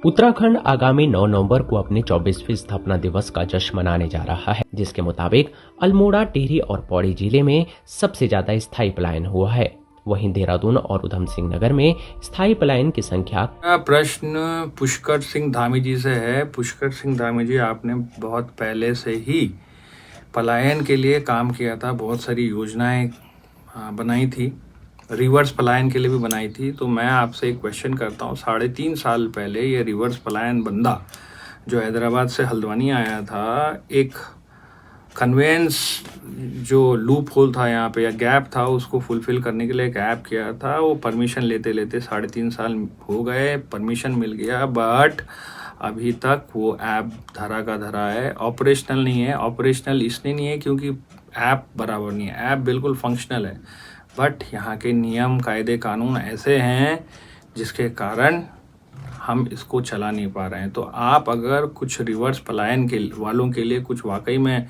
उत्तराखंड आगामी 9 नवंबर को अपने 24वें स्थापना दिवस का जश्न मनाने जा रहा है, जिसके मुताबिक अल्मोड़ा, टिहरी और पौड़ी जिले में सबसे ज्यादा स्थायी पलायन हुआ है। वहीं देहरादून और उधम सिंह नगर में स्थायी पलायन की संख्या। प्रश्न पुष्कर सिंह धामी जी से है। पुष्कर सिंह धामी जी, आपने बहुत पहले से ही पलायन के लिए काम किया था, बहुत सारी योजनाएं बनाई थी, रिवर्स पलायन के लिए भी बनाई थी। तो मैं आपसे एक क्वेश्चन करता हूँ, 3.5 साल पहले ये रिवर्स पलायन बंदा जो हैदराबाद से हल्द्वानी आया था, एक कन्वेंस जो लूप होल था यहाँ पे या गैप था, उसको फुलफिल करने के लिए एक ऐप किया था। वो परमिशन लेते लेते 3.5 साल हो गए, परमिशन मिल गया, बट अभी तक वो ऐप धरा का धरा है, ऑपरेशनल नहीं है। ऑपरेशनल इसलिए नहीं है क्योंकि ऐप बराबर नहीं है, ऐप बिल्कुल फंक्शनल है, बट यहाँ के नियम कायदे कानून ऐसे हैं जिसके कारण हम इसको चला नहीं पा रहे हैं। तो आप अगर कुछ रिवर्स पलायन के वालों के लिए कुछ वाकई में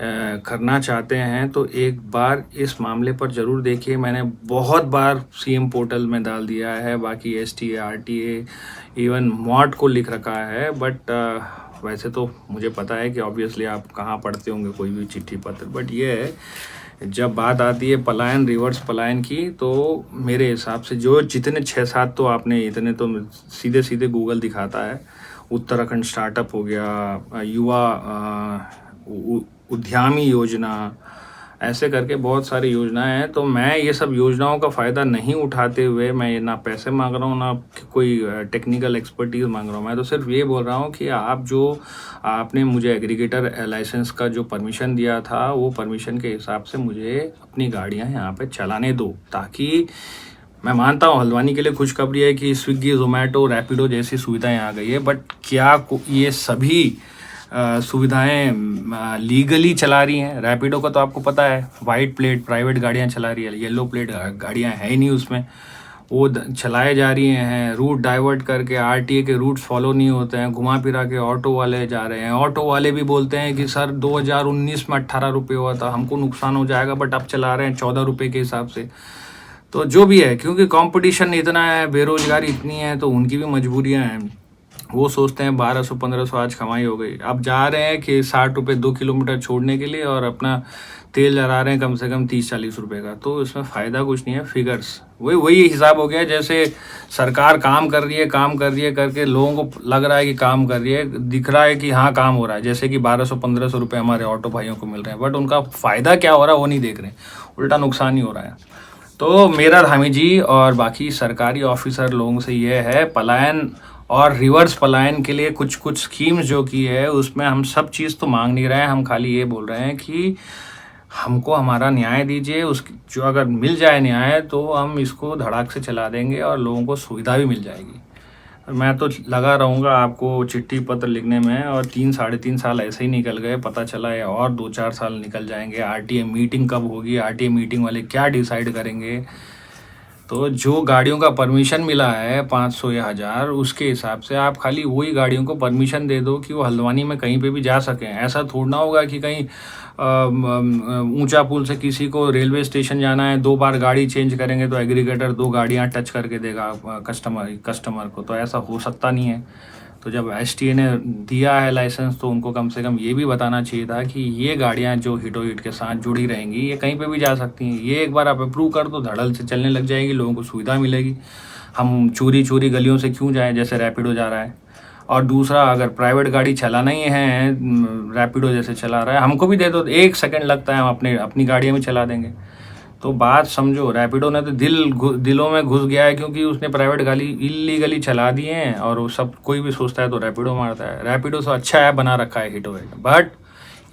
करना चाहते हैं तो एक बार इस मामले पर ज़रूर देखिए। मैंने बहुत बार सीएम पोर्टल में डाल दिया है, बाकी STA, RTA, इवन मॉड को लिख रखा है, बट वैसे तो मुझे पता है कि ऑब्वियसली आप कहाँ पढ़ते होंगे कोई भी चिट्ठी पत्र, बट ये है जब बात आती है पलायन, रिवर्स पलायन की, तो मेरे हिसाब से जो जितने 6-7 तो आपने इतने तो सीधे सीधे गूगल दिखाता है। उत्तराखंड स्टार्टअप हो गया, युवा उद्यमी योजना, ऐसे करके बहुत सारी योजनाएं हैं। तो मैं ये सब योजनाओं का फ़ायदा नहीं उठाते हुए मैं ना पैसे मांग रहा हूँ, ना कोई टेक्निकल एक्सपर्टीज़ मांग रहा हूँ। मैं तो सिर्फ ये बोल रहा हूँ कि आपने मुझे एग्रीगेटर लाइसेंस का जो परमिशन दिया था, वो परमिशन के हिसाब से मुझे अपनी गाड़ियाँ यहाँ पे चलाने दो, ताकि मैं मानता हूँ हल्द्वानी के लिए खुशखबरी है कि स्विगी, जोमेटो, रैपिडो जैसी सुविधाएँ आ गई है, बट क्या ये सभी सुविधाएं लीगली चला रही हैं? रैपिडो का तो आपको पता है, वाइट प्लेट प्राइवेट गाड़ियां चला रही है, येलो प्लेट गाड़ियां है ही नहीं उसमें, वो चलाए जा रही हैं। रूट डाइवर्ट करके RTA के रूट्स फॉलो नहीं होते हैं, घुमा फिरा के ऑटो वाले जा रहे हैं। ऑटो वाले भी बोलते हैं कि सर 2019 में 18 रुपये हुआ था, हमको नुकसान हो जाएगा, बट अब चला रहे हैं 14 रुपये के हिसाब से। तो जो भी है, क्योंकि कंपटीशन इतना है, बेरोजगारी इतनी है, तो उनकी भी मजबूरियाँ हैं। वो सोचते हैं 1200-1500 आज कमाई हो गई, अब जा रहे हैं कि 60 रुपये 2 किलोमीटर छोड़ने के लिए, और अपना तेल जला रहे हैं कम से कम 30-40 रुपये का। तो इसमें फ़ायदा कुछ नहीं है, फिगर्स वही हिसाब हो गया। जैसे सरकार काम कर रही है करके लोगों को लग रहा है कि काम कर रही है, दिख रहा है कि हाँ काम हो रहा है, जैसे कि 1200-1500 रुपये हमारे ऑटो भाइयों को मिल रहे हैं, बट उनका फ़ायदा क्या हो रहा है वो नहीं देख रहे, उल्टा नुकसान ही हो रहा है। तो मेरा धामी जी और बाकी सरकारी ऑफिसर लोगों से ये है, पलायन और रिवर्स पलायन के लिए कुछ स्कीम्स जो की है, उसमें हम सब चीज़ तो मांग नहीं रहे हैं, हम खाली ये बोल रहे हैं कि हमको हमारा न्याय दीजिए। उसकी जो अगर मिल जाए न्याय तो हम इसको धड़ाक से चला देंगे और लोगों को सुविधा भी मिल जाएगी। मैं तो लगा रहूँगा आपको चिट्ठी पत्र लिखने में, और 3-3.5 साल ऐसे ही निकल गए, पता चला है और 2-4 साल निकल जाएंगे। RTA मीटिंग कब होगी, RTA मीटिंग वाले क्या डिसाइड करेंगे? तो जो गाड़ियों का परमिशन मिला है 500 या 1000, उसके हिसाब से आप खाली वही गाड़ियों को परमिशन दे दो कि वो हल्द्वानी में कहीं पे भी जा सकें। ऐसा थोड़ा होगा कि कहीं ऊंचा पुल से किसी को रेलवे स्टेशन जाना है, 2 बार गाड़ी चेंज करेंगे तो एग्रीगेटर 2 गाड़ियां टच करके देगा कस्टमर को, तो ऐसा हो सकता नहीं है। तो जब STA ने दिया है लाइसेंस, तो उनको कम से कम ये भी बताना चाहिए था कि ये गाड़ियां जो हिटो हिट के साथ जुड़ी रहेंगी, ये कहीं पे भी जा सकती हैं। ये एक बार आप अप्रूव कर दो, धड़ल से चलने लग जाएगी, लोगों को सुविधा मिलेगी। हम चोरी गलियों से क्यों जाएं, जैसे रैपिडो जा रहा है। और दूसरा, अगर प्राइवेट गाड़ी चलाना ही है, रैपिडो जैसे चला रहा है, हमको भी दे दो, 1 सेकेंड लगता है, हम अपनी गाड़ियाँ भी चला देंगे। तो बात समझो, रैपिडो ने तो दिलों में घुस गया है, क्योंकि उसने प्राइवेट गाड़ी इलीगली चला दी हैं, और वो सब कोई भी सोचता है तो रैपिडो मारता है। रैपिडो से अच्छा ऐप बना रखा है हिटो हिट, बट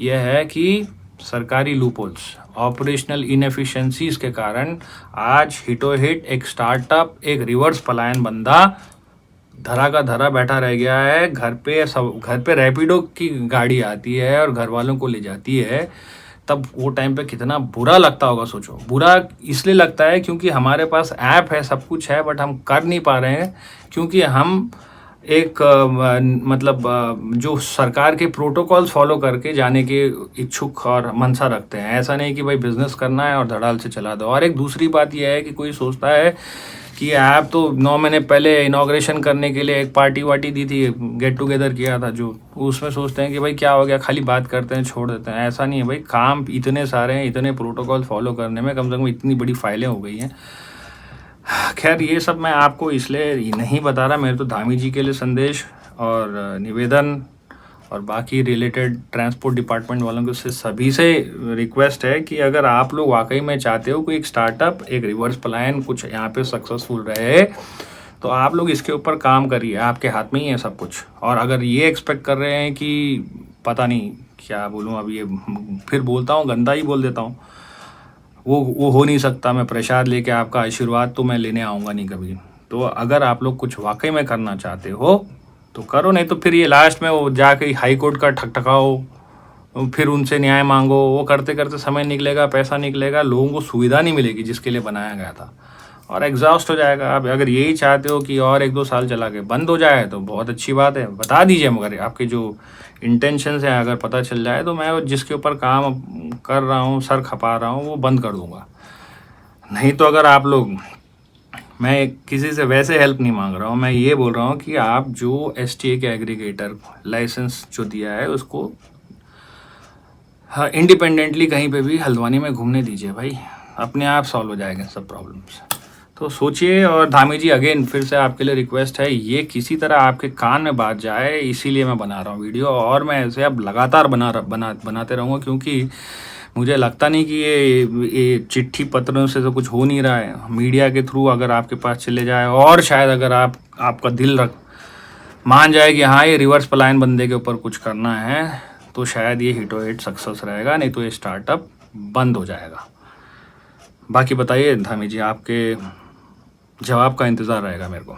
यह है कि सरकारी लूपहोल्स, ऑपरेशनल इनएफिशिएंसीज के कारण आज हिटो हिट एक स्टार्टअप, एक रिवर्स पलायन बंदा धरा का धरा बैठा रह गया है। घर पे रैपिडो की गाड़ी आती है और घर वालों को ले जाती है, तब वो टाइम पे कितना बुरा लगता होगा, सोचो। बुरा इसलिए लगता है क्योंकि हमारे पास ऐप है, सब कुछ है, बट हम कर नहीं पा रहे हैं, क्योंकि हम एक जो सरकार के प्रोटोकॉल्स फॉलो करके जाने के इच्छुक और मनसा रखते हैं। ऐसा नहीं कि भाई बिजनेस करना है और धड़ाल से चला दो। और एक दूसरी बात यह है कि कोई सोचता है कि ऐप तो 9 महीने पहले इनॉग्रेशन करने के लिए एक पार्टी वार्टी दी थी, गेट टुगेदर किया था, जो उसमें सोचते हैं कि भाई क्या हो गया, खाली बात करते हैं छोड़ देते हैं। ऐसा नहीं है भाई, काम इतने सारे हैं, इतने प्रोटोकॉल फॉलो करने में कम से कम इतनी बड़ी फाइलें हो गई हैं। खैर ये सब मैं आपको इसलिए नहीं बता रहा, मेरे तो धामी जी के लिए संदेश और निवेदन और बाकी रिलेटेड ट्रांसपोर्ट डिपार्टमेंट वालों को से सभी से रिक्वेस्ट है कि अगर आप लोग वाकई में चाहते हो कोई एक स्टार्टअप, एक रिवर्स पलायन कुछ यहाँ पे सक्सेसफुल रहे, तो आप लोग इसके ऊपर काम करिए, आपके हाथ में ही है सब कुछ। और अगर ये एक्सपेक्ट कर रहे हैं कि पता नहीं क्या बोलूँ, अब ये फिर बोलता हूँ, गंदा ही बोल देता हूँ, वो हो नहीं सकता। मैं प्रसाद लेके आपका आशीर्वाद तो मैं लेने आऊँगा नहीं कभी। तो अगर आप लोग कुछ वाकई में करना चाहते हो तो करो, नहीं तो फिर ये लास्ट में वो जाके हाई कोर्ट का ठकठकाओ, फिर उनसे न्याय मांगो, वो करते करते समय निकलेगा, पैसा निकलेगा, लोगों को सुविधा नहीं मिलेगी जिसके लिए बनाया गया था, और एग्जॉस्ट हो जाएगा। आप अगर यही चाहते हो कि और 1-2 साल चला के बंद हो जाए तो बहुत अच्छी बात है, बता दीजिए, मगर आपके जो इंटेंशंस हैं अगर पता चल जाए तो मैं जिसके ऊपर काम कर रहा हूँ, सर खपा रहा हूँ, वो बंद कर दूँगा। नहीं तो अगर आप लोग, मैं किसी से वैसे हेल्प नहीं मांग रहा हूँ, मैं ये बोल रहा हूँ कि आप जो STA के एग्रीगेटर लाइसेंस जो दिया है उसको हाँ इंडिपेंडेंटली कहीं पे भी हल्द्वानी में घूमने दीजिए भाई, अपने आप सॉल्व हो जाएंगे सब प्रॉब्लम्स। तो सोचिए। और धामी जी अगेन फिर से आपके लिए रिक्वेस्ट है, ये किसी तरह आपके कान में बात जाए, इसीलिए मैं बना रहा हूँ वीडियो, और मैं ऐसे अब लगातार बनाते रहूँगा, क्योंकि मुझे लगता नहीं कि ये चिट्ठी पत्रों से तो कुछ हो नहीं रहा है। मीडिया के थ्रू अगर आपके पास चले जाए, और शायद अगर आपका दिल मान जाए कि हाँ ये रिवर्स पलायन बंदे के ऊपर कुछ करना है, तो शायद ये हिटो हिट सक्सेस रहेगा, नहीं तो ये स्टार्टअप बंद हो जाएगा। बाकी बताइए धामी जी, आपके जवाब का इंतज़ार रहेगा मेरे को।